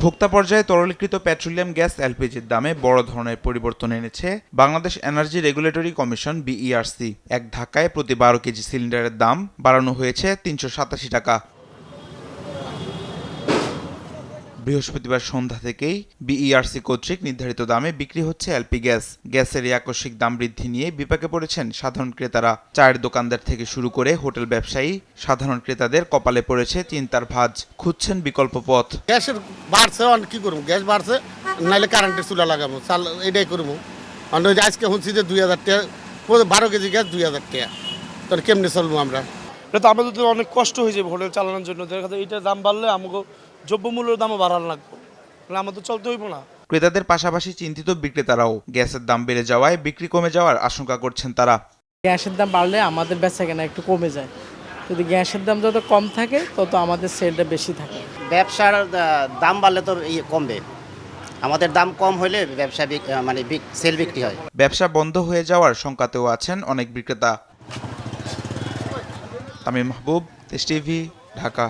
ভোক্তা পর্যায়ে তরলীকৃত petroleum gas এলপিজির দামে বড় ধরনের পরিবর্তন এনেছে Bangladesh energy regulatory commission BERC. এক ধাক্কায় প্রতি 12 কেজি সিলিন্ডারের দাম বাড়ানো হয়েছে ৩৮৭ টাকা। বৃহস্পতিবার সন্ধ্যা থেকেই বিইআরসি কর্তৃক নির্ধারিত দামে বিক্রি হচ্ছে এলপি গ্যাস। গ্যাসের এই আকস্মিক দাম বৃদ্ধি নিয়ে বিপাকে পড়েছেন সাধারণ ক্রেতারা। চায়ের দোকানদার থেকে শুরু করে হোটেল ব্যবসায়ী, সাধারণ ক্রেতাদের কপালে পড়েছে চিন্তার ভাঁজ। খুঁজছেন বিকল্প পথ। গ্যাসের বাড়ছে, কি করবো, গ্যাস বাড়ছে, নাহলে কারেন্টের চুলা লাগাবো, চাল এটাই করবো। আজকে শুনছি যে 2000 টাকা 12 কেজি গ্যাস 2000 টাকা, তাহলে কেমনি চলবো আমরা? এটা তো আমাদের তো অনেক কষ্ট হয়ে যাবে হোটেল চালানোর জন্য। দেখা যায় এইটার দাম বাড়লে আমাকে দ্রব্যমূল্যের দামও বাড়ানো লাগবে, আমার তো চলতে হইব না। ক্রেতাদের পাশাপাশি চিন্তিত বিক্রেতারাও। গ্যাসের দাম বেড়ে যাওয়ায় বিক্রি কমে যাওয়ার আশঙ্কা করছেন তারা। গ্যাসের দাম বাড়লে আমাদের বেচাকেনা একটু কমে যায়। যদি গ্যাসের দাম যত কম থাকে তত আমাদের সেলটা বেশি থাকে। ব্যবসার দাম বাড়লে তো কমবে, আমাদের দাম কম হলে ব্যবসা মানে সেল বিক্রি হয়। ব্যবসা বন্ধ হয়ে যাওয়ার শঙ্কাতেও আছেন অনেক বিক্রেতা। তামিম মাহবুব, টিভি, ঢাকা।